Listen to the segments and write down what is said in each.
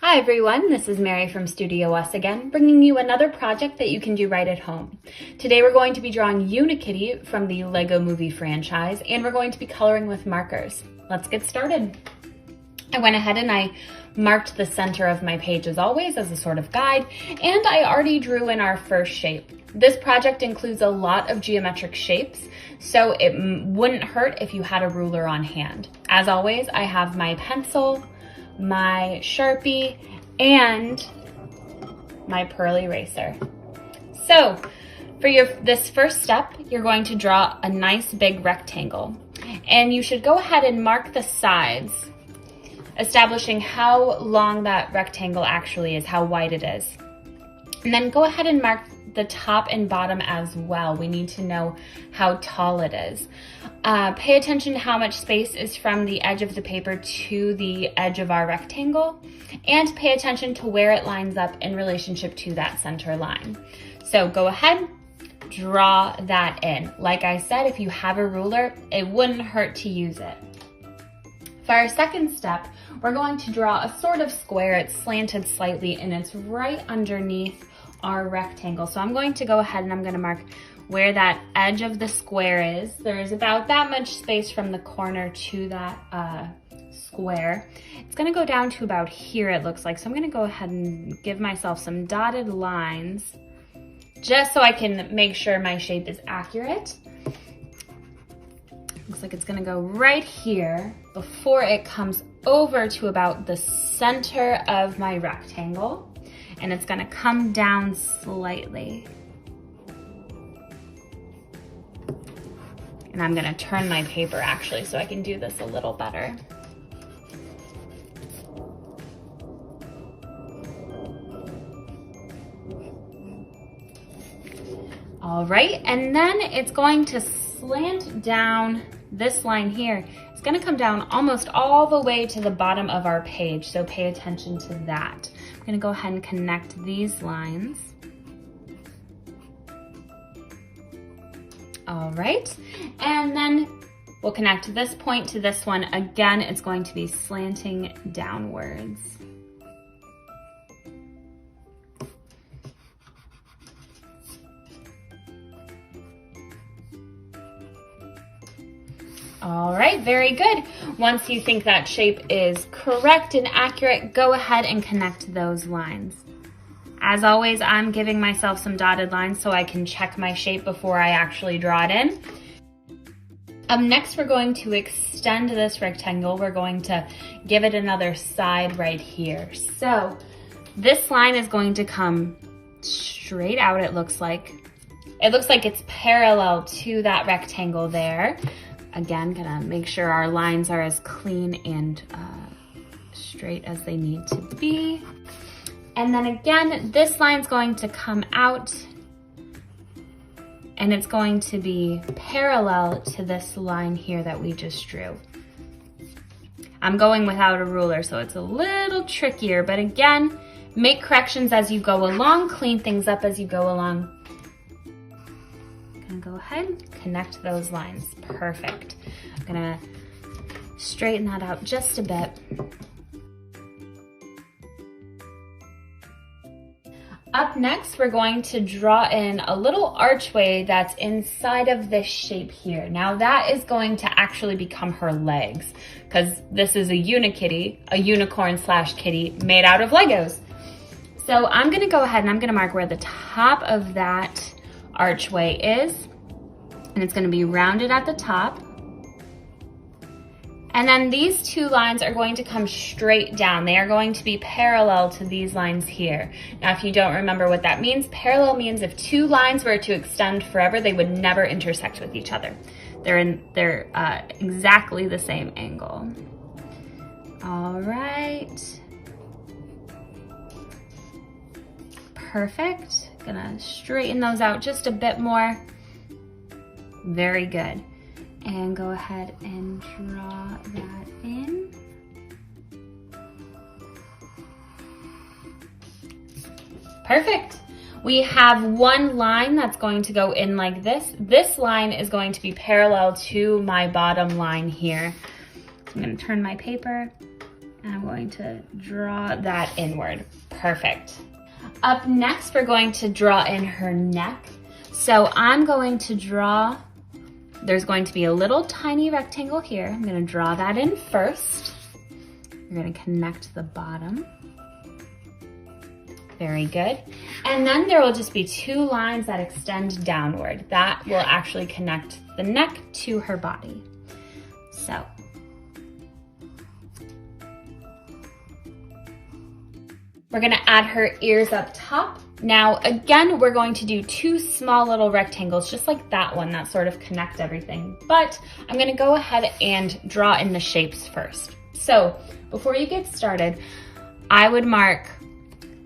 Hi everyone, this is Mary from StudioUs again, bringing you another project that you can do right at home. Today we're going to be drawing Unikitty from the Lego Movie franchise, and we're going to be coloring with markers. Let's get started. I went ahead and I marked the center of my page as always as a sort of guide, and I already drew in our first shape. This project includes a lot of geometric shapes, so it wouldn't hurt if you had a ruler on hand. As always, I have my pencil, my Sharpie, and my pearl eraser. So for this first step, you're going to draw a nice big rectangle, and you should go ahead and mark the sides, establishing how long that rectangle actually is, how wide it is. And then go ahead and mark the top and bottom as well. We need to know how tall it is. Pay attention to how much space is from the edge of the paper to the edge of our rectangle, and pay attention to where it lines up in relationship to that center line. So go ahead, draw that in. Like I said, if you have a ruler, it wouldn't hurt to use it. For our second step, we're going to draw a sort of square. It's slanted slightly and it's right underneath our rectangle. So I'm going to go ahead and I'm going to mark where that edge of the square is. There is about that much space from the corner to that square. It's going to go down to about here, it looks like. So I'm going to go ahead and give myself some dotted lines just so I can make sure my shape is accurate. Looks like it's going to go right here before it comes over to about the center of my rectangle. And it's gonna come down slightly. And I'm gonna turn my paper actually so I can do this a little better. All right, and then it's going to slant down this line here. It's gonna come down almost all the way to the bottom of our page, so pay attention to that. I'm gonna go ahead and connect these lines. All right, and then we'll connect this point to this one. Again, it's going to be slanting downwards. All right, very good. Once you think that shape is correct and accurate, go ahead and connect those lines. As always, I'm giving myself some dotted lines so I can check my shape before I actually draw it in. Up next, we're going to extend this rectangle. We're going to give it another side right here. So this line is going to come straight out, it looks like. It looks like it's parallel to that rectangle there. Again, gonna make sure our lines are as clean and straight as they need to be. And then again, this line's going to come out and it's going to be parallel to this line here that we just drew. I'm going without a ruler, so it's a little trickier, but again, make corrections as you go along, clean things up as you go along. Go ahead, connect those lines. Perfect. I'm gonna straighten that out just a bit. Up next, we're going to draw in a little archway that's inside of this shape here. Now that is going to actually become her legs, because this is a Unikitty, a unicorn slash kitty made out of Legos. So I'm gonna go ahead and I'm gonna mark where the top of that archway is, and it's going to be rounded at the top. And then these two lines are going to come straight down. They are going to be parallel to these lines here. Now, if you don't remember what that means, parallel means if two lines were to extend forever, they would never intersect with each other. They're exactly the same angle. All right. Perfect. Gonna straighten those out just a bit more. Very good. And go ahead and draw that in. Perfect. We have one line that's going to go in like this. This line is going to be parallel to my bottom line here. I'm going to turn my paper And I'm going to draw that inward. Perfect. Up next, we're going to draw in her neck. So I'm going to draw, there's going to be a little tiny rectangle here. I'm gonna draw that in first. You're gonna connect the bottom. Very good. And then there will just be 2 lines that extend downward. That will actually connect the neck to her body. So. We're gonna add her ears up top. Now, again, we're going to do 2 small little rectangles, just like that one, that sort of connect everything. But I'm gonna go ahead and draw in the shapes first. So before you get started, I would mark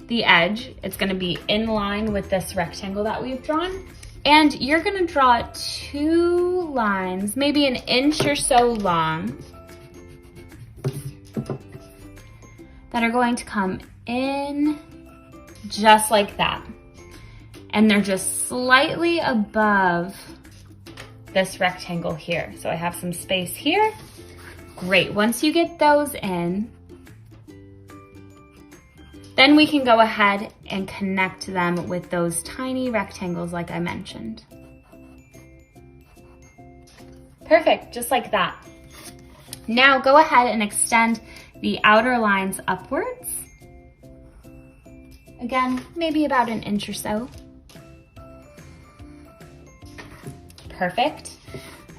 the edge. It's gonna be in line with this rectangle that we've drawn. And you're gonna draw 2 lines, maybe 1 inch or so long, that are going to come in just like that. And they're just slightly above this rectangle here. So I have some space here. Great, once you get those in, then we can go ahead and connect them with those tiny rectangles like I mentioned. Perfect, just like that. Now go ahead and extend the outer lines upwards. Again, maybe about 1 inch or so. Perfect.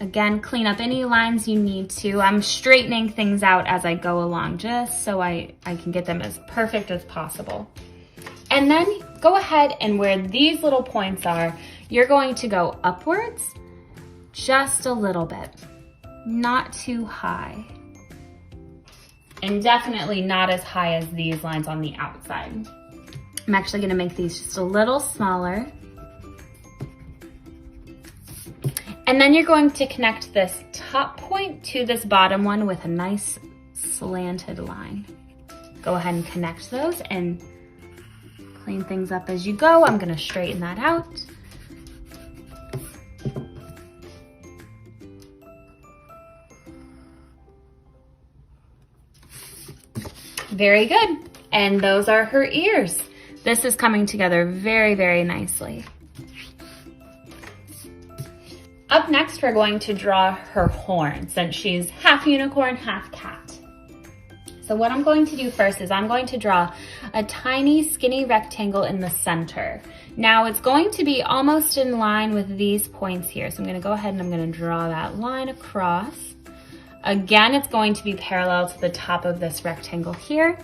Again, clean up any lines you need to. I'm straightening things out as I go along just so I can get them as perfect as possible. And then go ahead and where these little points are, you're going to go upwards just a little bit, not too high. And definitely not as high as these lines on the outside. I'm actually gonna make these just a little smaller. And then you're going to connect this top point to this bottom one with a nice slanted line. Go ahead and connect those and clean things up as you go. I'm gonna straighten that out. Very good. And those are her ears. This is coming together very, very nicely. Up next, we're going to draw her horn since she's half unicorn, half cat. So what I'm going to do first is I'm going to draw a tiny skinny rectangle in the center. Now it's going to be almost in line with these points here. So I'm gonna go ahead and I'm gonna draw that line across. Again, it's going to be parallel to the top of this rectangle here.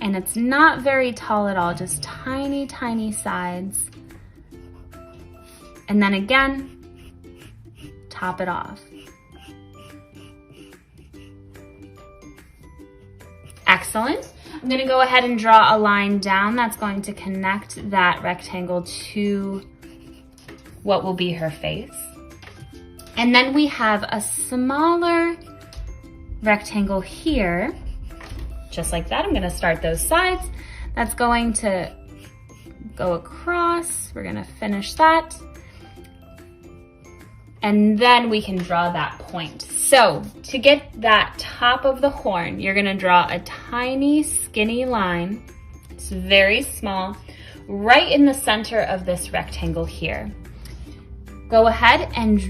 And it's not very tall at all, just tiny, tiny sides. And then again, top it off. Excellent. I'm gonna go ahead and draw a line down that's going to connect that rectangle to what will be her face. And then we have a smaller rectangle here, just like that. I'm gonna start those sides. That's going to go across. We're gonna finish that. And then we can draw that point. So to get that top of the horn, you're gonna draw a tiny skinny line. It's very small, right in the center of this rectangle here. Go ahead and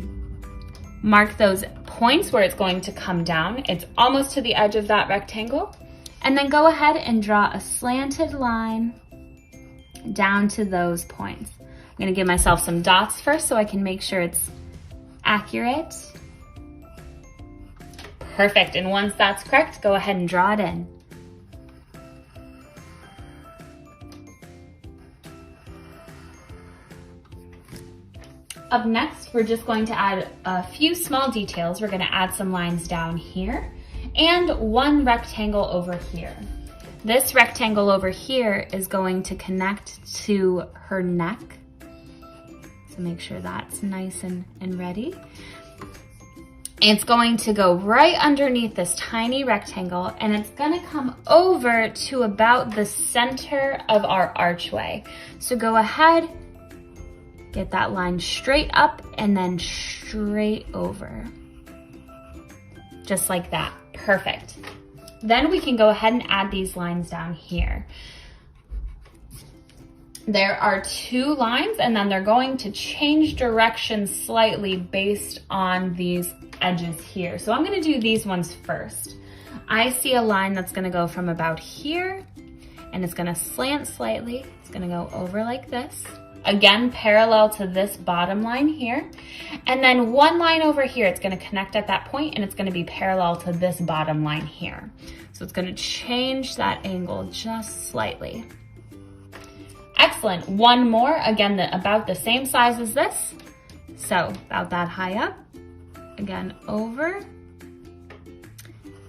mark those points where it's going to come down. It's almost to the edge of that rectangle. And then go ahead and draw a slanted line down to those points. I'm gonna give myself some dots first so I can make sure it's accurate. Perfect, and once that's correct, go ahead and draw it in. Up next, we're just going to add a few small details. We're gonna add some lines down here and one rectangle over here. This rectangle over here is going to connect to her neck. So make sure that's nice and ready. It's going to go right underneath this tiny rectangle and it's gonna come over to about the center of our archway. So go ahead, get that line straight up and then straight over. Just like that, perfect. Then we can go ahead and add these lines down here. There are 2 lines, and then they're going to change direction slightly based on these edges here. So I'm gonna do these ones first. I see a line that's gonna go from about here, and it's gonna slant slightly. It's gonna go over like this. Again, parallel to this bottom line here. And then 1 line over here, it's gonna connect at that point, and it's gonna be parallel to this bottom line here. So it's gonna change that angle just slightly. Excellent. 1 more, again, about the same size as this. So about that high up. Again, over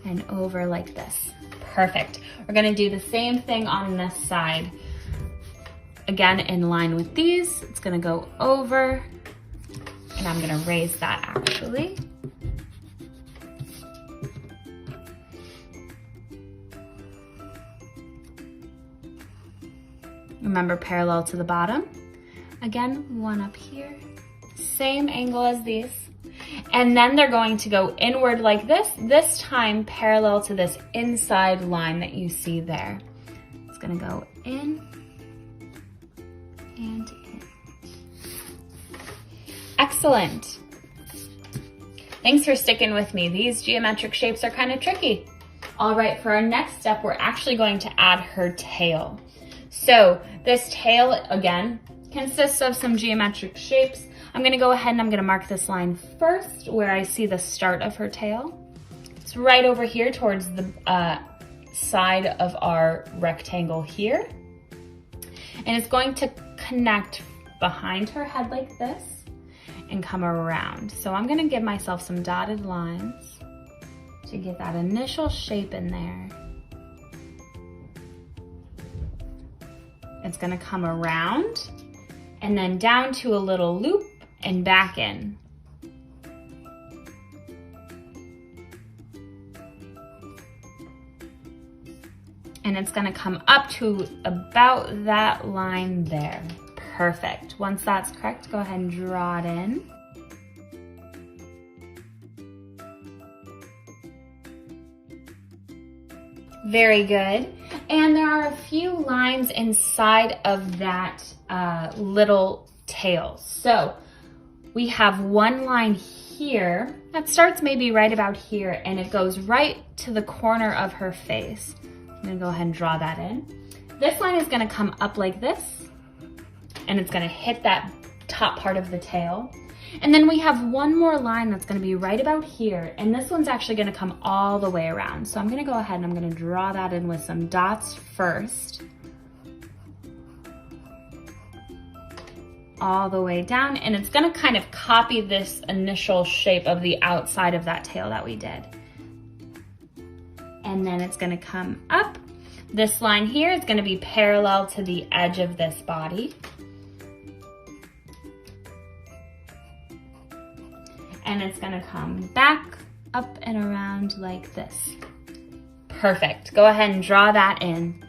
and over like this. Perfect. We're gonna do the same thing on this side. Again, in line with these, it's gonna go over, and I'm gonna raise that actually. Remember, parallel to the bottom. Again, 1 up here, same angle as these. And then they're going to go inward like this time parallel to this inside line that you see there. It's gonna go in and in. Excellent. Thanks for sticking with me. These geometric shapes are kind of tricky. All right, for our next step, we're actually going to add her tail. So this tail, again, consists of some geometric shapes. I'm gonna go ahead and I'm gonna mark this line first where I see the start of her tail. It's right over here towards the side of our rectangle here. And it's going to connect behind her head like this and come around. So I'm gonna give myself some dotted lines to get that initial shape in there. It's gonna come around and then down to a little loop and back in. And it's gonna come up to about that line there. Perfect. Once that's correct, go ahead and draw it in. Very good. And there are a few lines inside of that little tail. So we have 1 line here that starts maybe right about here, and it goes right to the corner of her face. I'm gonna go ahead and draw that in. This line is gonna come up like this, and it's gonna hit that top part of the tail. And then we have 1 more line that's gonna be right about here, and this one's actually gonna come all the way around. So I'm gonna go ahead and I'm gonna draw that in with some dots first. All the way down, and it's gonna kind of copy this initial shape of the outside of that tail that we did. And then it's gonna come up. This line here is gonna be parallel to the edge of this body. And it's gonna come back up and around like this. Perfect. Go ahead and draw that in.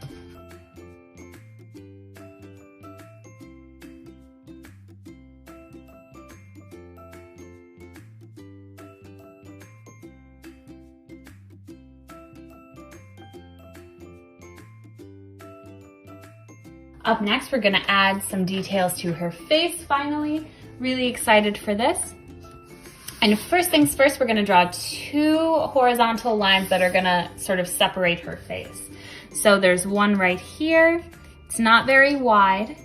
Up next, we're gonna add some details to her face finally. Really excited for this. And first things first, we're gonna draw 2 horizontal lines that are gonna sort of separate her face. So there's 1 right here. It's not very wide.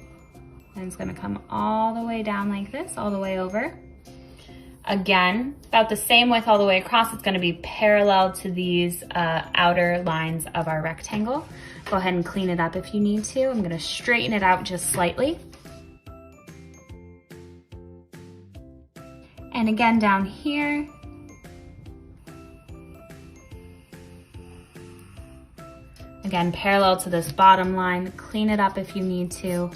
And it's gonna come all the way down like this, all the way over. Again, about the same width all the way across. It's gonna be parallel to these outer lines of our rectangle. Go ahead and clean it up if you need to. I'm gonna straighten it out just slightly. And again, down here. Again, parallel to this bottom line. Clean it up if you need to.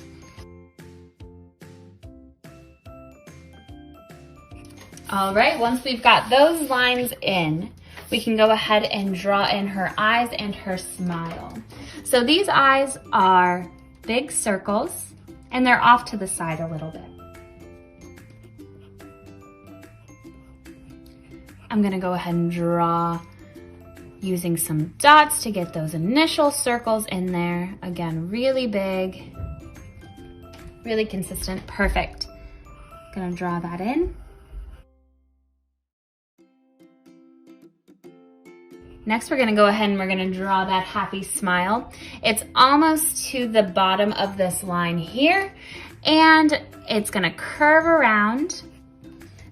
All right, once we've got those lines in, we can go ahead and draw in her eyes and her smile. So these eyes are big circles, and they're off to the side a little bit. I'm gonna go ahead and draw Using some dots to get those initial circles in there. Again, really big, really consistent, perfect. Gonna draw that in. Next, we're gonna go ahead and we're gonna draw that happy smile. It's almost to the bottom of this line here, and it's gonna curve around.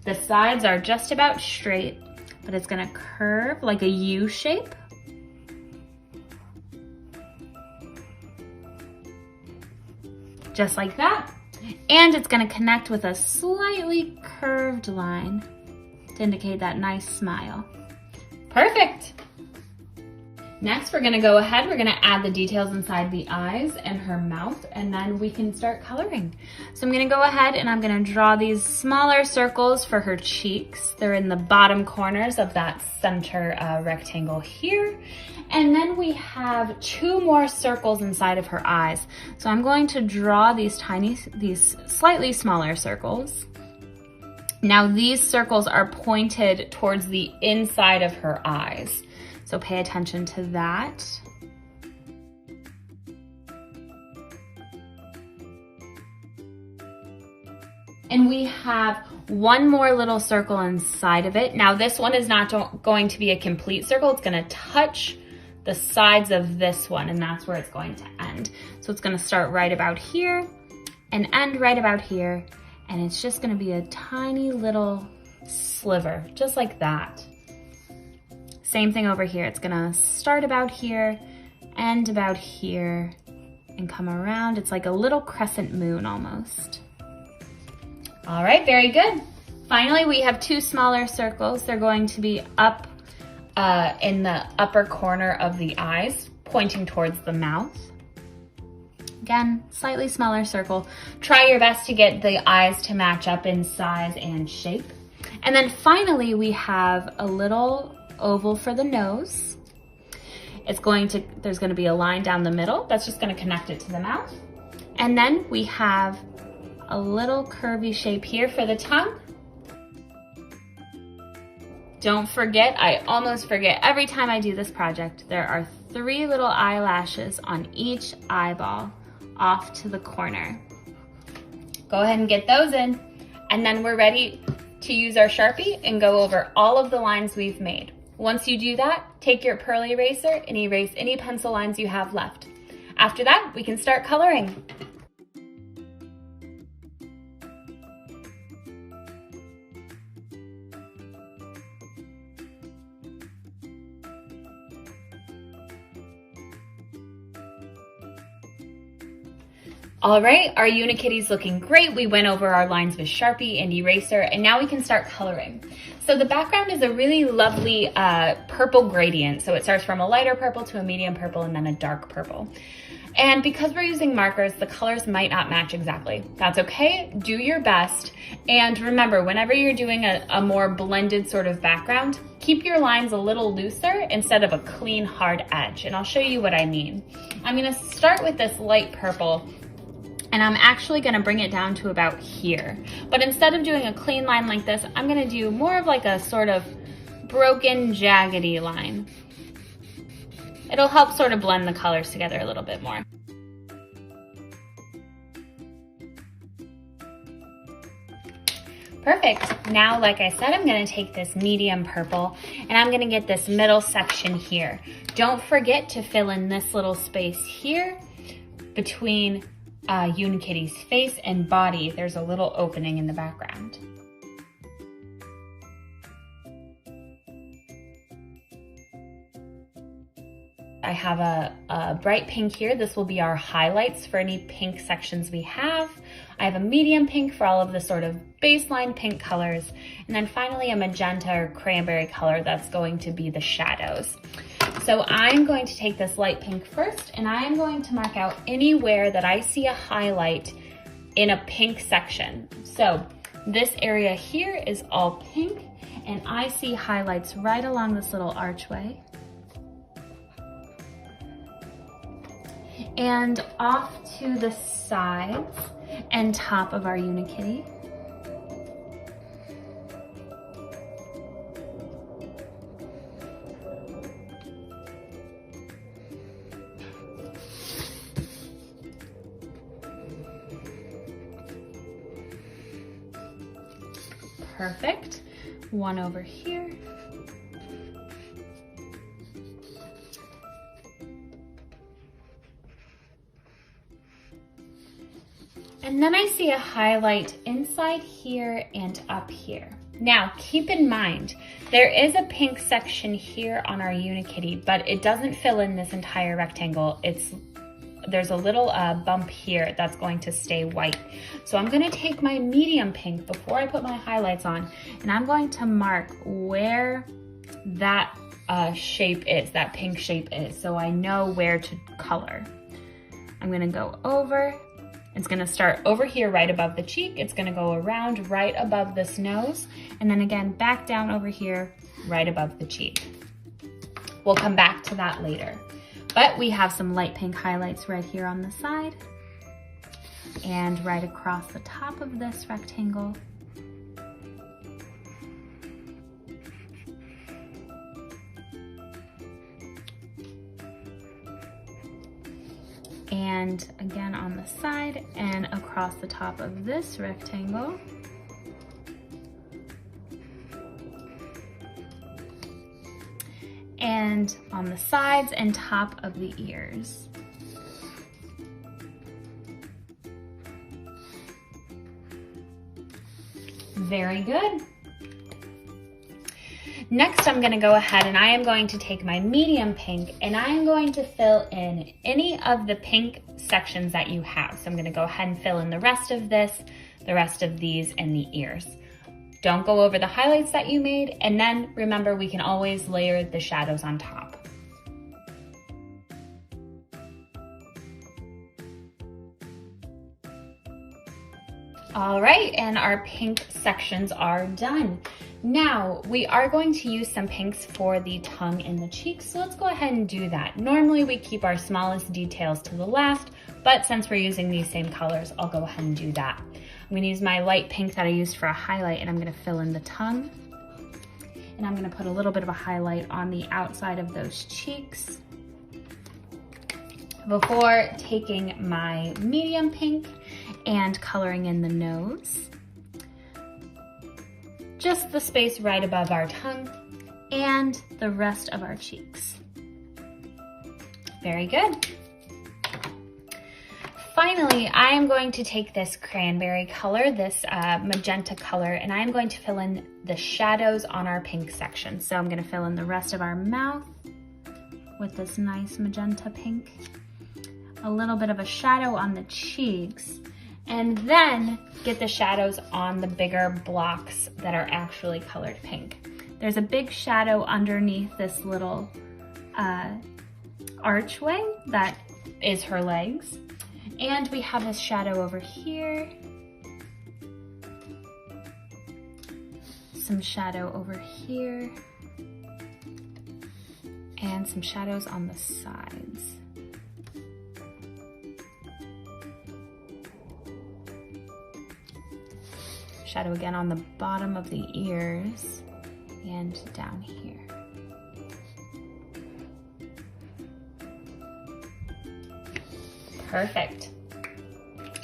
The sides are just about straight, but it's gonna curve like a U shape. Just like that. And it's gonna connect with a slightly curved line to indicate that nice smile. Perfect. Next, we're gonna go ahead, we're gonna add the details inside the eyes and her mouth, and then we can start coloring. So I'm gonna go ahead and I'm gonna draw these smaller circles for her cheeks. They're in the bottom corners of that center rectangle here. And then we have 2 more circles inside of her eyes. So I'm going to draw these slightly smaller circles. Now these circles are pointed towards the inside of her eyes. So pay attention to that. And we have 1 more little circle inside of it. Now this one is not going to be a complete circle. It's gonna touch the sides of this one, and that's where it's going to end. So it's gonna start right about here and end right about here. And it's just gonna be a tiny little sliver, just like that. Same thing over here. It's gonna start about here, end about here, and come around. It's like a little crescent moon almost. All right, very good. Finally, we have 2 smaller circles. They're going to be up in the upper corner of the eyes, pointing towards the mouth. Again, slightly smaller circle. Try your best to get the eyes to match up in size and shape. And then finally, we have a little oval for the nose. There's going to be a line down the middle. That's just going to connect it to the mouth. And then we have a little curvy shape here for the tongue. Don't forget, I almost forget every time I do this project, there are 3 little eyelashes on each eyeball off to the corner. Go ahead and get those in. And then we're ready to use our Sharpie and go over all of the lines we've made. Once you do that, take your pearl eraser and erase any pencil lines you have left. After that, we can start coloring. All right, our Unikitty's looking great. We went over our lines with Sharpie and eraser, and now we can start coloring. So the background is a really lovely purple gradient. So it starts from a lighter purple to a medium purple and then a dark purple. And because we're using markers, the colors might not match exactly. That's okay, do your best. And remember, whenever you're doing a more blended sort of background, keep your lines a little looser instead of a clean, hard edge. And I'll show you what I mean. I'm gonna start with this light purple, and I'm actually gonna bring it down to about here. But instead of doing a clean line like this, I'm gonna do more of like a sort of broken, jaggedy line. It'll help sort of blend the colors together a little bit more. Perfect. Now, like I said, I'm gonna take this medium purple and I'm gonna get this middle section here. Don't forget to fill in this little space here between Unikitty's face and body. There's a little opening in the background. I have a bright pink here. This will be our highlights for any pink sections we have. I have a medium pink for all of the sort of baseline pink colors. And then finally a magenta or cranberry color that's going to be the shadows. So I'm going to take this light pink first, and I am going to mark out anywhere that I see a highlight in a pink section. So this area here is all pink, and I see highlights right along this little archway. And off to the sides and top of our Unikitty. Perfect. One over here. And then I see a highlight inside here and up here. Now, keep in mind, there is a pink section here on our Unikitty, but it doesn't fill in this entire rectangle. There's a little bump here that's going to stay white. So I'm gonna take my medium pink before I put my highlights on, and I'm going to mark where that shape is, that pink shape is, so I know where to color. I'm gonna go over. It's gonna start over here right above the cheek. It's gonna go around right above this nose, and then again back down over here right above the cheek. We'll come back to that later. But we have some light pink highlights right here on the side and right across the top of this rectangle. And again on the side and across the top of this rectangle. And on the sides and top of the ears. Very good. Next, I'm gonna go ahead and I am going to take my medium pink and I am going to fill in any of the pink sections that you have. So I'm gonna go ahead and fill in the rest of this, the rest of these, and the ears. Don't go over the highlights that you made, and then remember, we can always layer the shadows on top. All right, and our pink sections are done. Now, we are going to use some pinks for the tongue and the cheeks, so let's go ahead and do that. Normally, we keep our smallest details to the last, but since we're using these same colors, I'll go ahead and do that. I'm gonna use my light pink that I used for a highlight, and I'm gonna fill in the tongue. And I'm gonna put a little bit of a highlight on the outside of those cheeks before taking my medium pink and coloring in the nose. Just the space right above our tongue and the rest of our cheeks. Very good. Finally, I am going to take this cranberry color, this magenta color, and I am going to fill in the shadows on our pink section. So I'm gonna fill in the rest of our mouth with this nice magenta pink, a little bit of a shadow on the cheeks, and then get the shadows on the bigger blocks that are actually colored pink. There's a big shadow underneath this little archway that is her legs. And we have this shadow over here, some shadow over here, and some shadows on the sides. Shadow again on the bottom of the ears and down here. Perfect.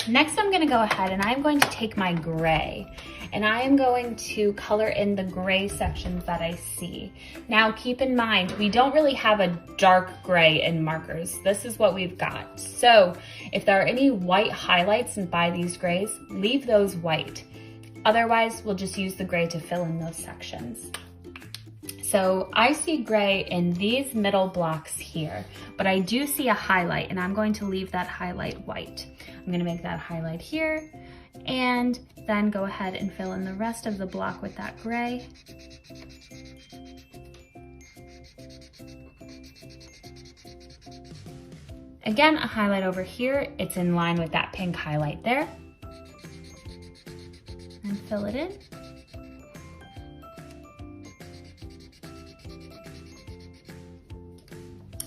Next, I'm gonna go ahead and I'm going to take my gray and I am going to color in the gray sections that I see. Now, keep in mind, we don't really have a dark gray in markers. This is what we've got. So if there are any white highlights by these grays, leave those white. Otherwise, we'll just use the gray to fill in those sections. So I see gray in these middle blocks here, but I do see a highlight and I'm going to leave that highlight white. I'm gonna make that highlight here and then go ahead and fill in the rest of the block with that gray. Again, a highlight over here. It's in line with that pink highlight there. And fill it in.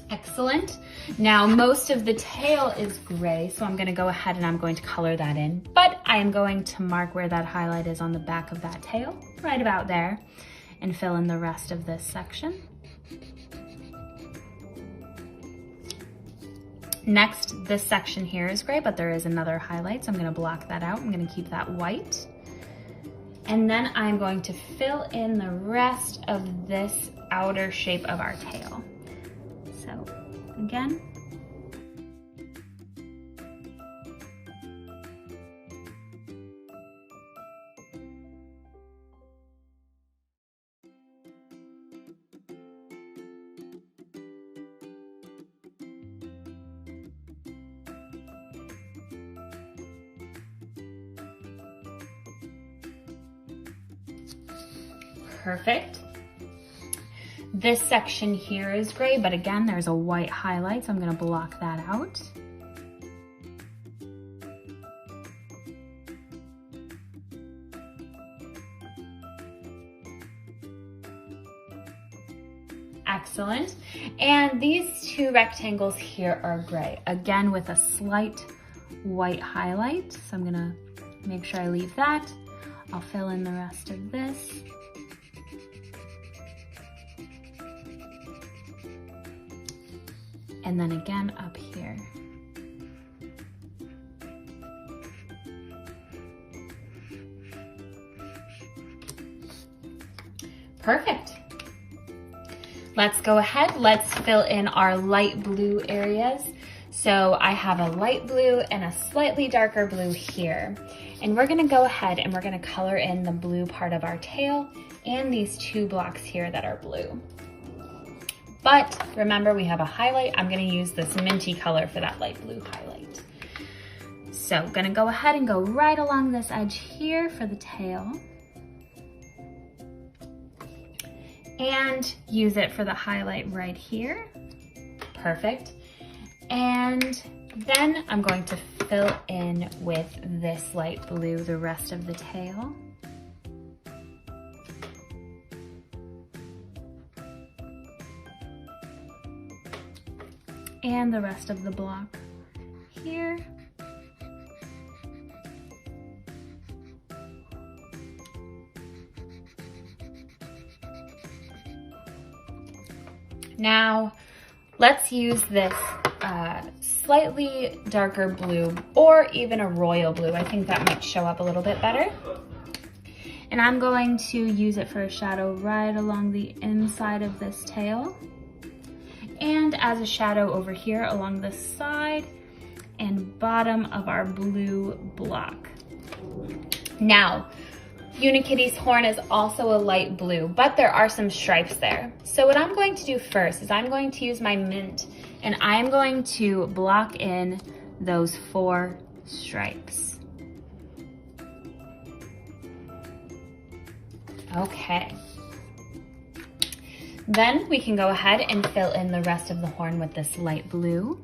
Excellent. Now, most of the tail is gray, so I'm gonna go ahead and I'm going to color that in, but I am going to mark where that highlight is on the back of that tail, right about there, and fill in the rest of this section. Next, this section here is gray, but there is another highlight, so I'm gonna block that out. I'm gonna keep that white. And then I'm going to fill in the rest of this outer shape of our tail. So again, perfect. This section here is gray, but again, there's a white highlight, so I'm gonna block that out. Excellent. And these two rectangles here are gray, again with a slight white highlight. So I'm gonna make sure I leave that. I'll fill in the rest of this. And then again up here. Perfect. Let's go ahead, let's fill in our light blue areas. So I have a light blue and a slightly darker blue here. And we're gonna go ahead and we're gonna color in the blue part of our tail and these two blocks here that are blue. But remember, we have a highlight. I'm gonna use this minty color for that light blue highlight. So I'm gonna go ahead and go right along this edge here for the tail. And use it for the highlight right here. Perfect. And then I'm going to fill in with this light blue the rest of the tail. And the rest of the block here. Now, let's use this slightly darker blue or even a royal blue. I think that might show up a little bit better. And I'm going to use it for a shadow right along the inside of this tail. And as a shadow over here along the side and bottom of our blue block. Now, Unikitty's horn is also a light blue, but there are some stripes there. So what I'm going to do first is I'm going to use my mint and I'm going to block in those 4 stripes. Okay. Then we can go ahead and fill in the rest of the horn with this light blue.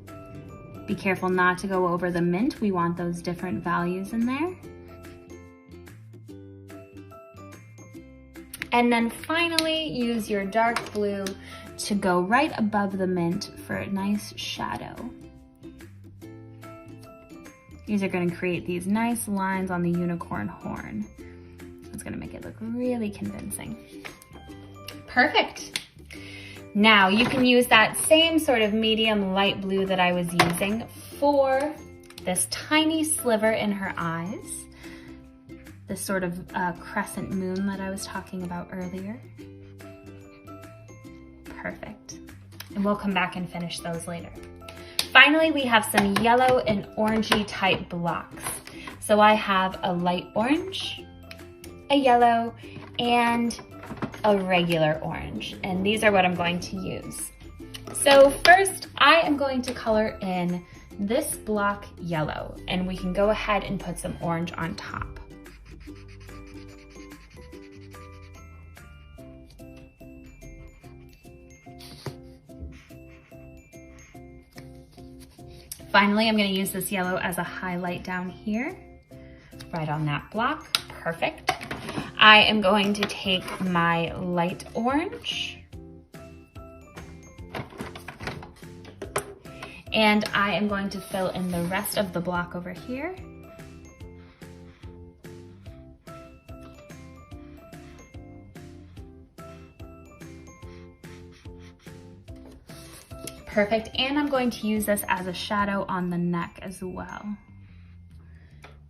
Be careful not to go over the mint. We want those different values in there. And then finally, use your dark blue to go right above the mint for a nice shadow. These are going to create these nice lines on the unicorn horn. It's going to make it look really convincing. Perfect. Now you can use that same sort of medium light blue that I was using for this tiny sliver in her eyes. This sort of crescent moon that I was talking about earlier. Perfect. And we'll come back and finish those later. Finally, we have some yellow and orangey type blocks. So I have a light orange, a yellow, and a regular orange. And these are what I'm going to use. So first, I am going to color in this block yellow, and we can go ahead and put some orange on top. Finally, I'm going to use this yellow as a highlight down here, right on that block. Perfect. I am going to take my light orange and I am going to fill in the rest of the block over here. Perfect, and I'm going to use this as a shadow on the neck as well.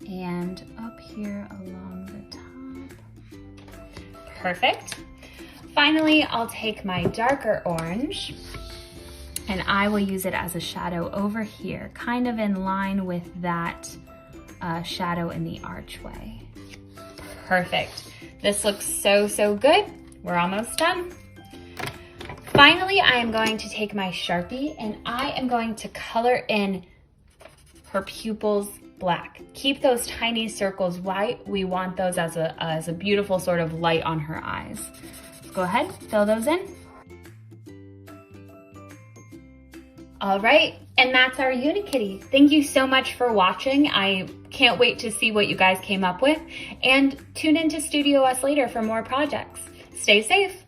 And up here along the top. Perfect. Finally, I'll take my darker orange and I will use it as a shadow over here, kind of in line with that shadow in the archway. Perfect. This looks so, so good. We're almost done. Finally, I am going to take my Sharpie and I am going to color in her pupils black. Keep those tiny circles white. We want those as a beautiful sort of light on her eyes. Go ahead, fill those in. All right, and that's our Unikitty. Thank you so much for watching. I can't wait to see what you guys came up with, and tune into StudioUs later for more projects. Stay safe.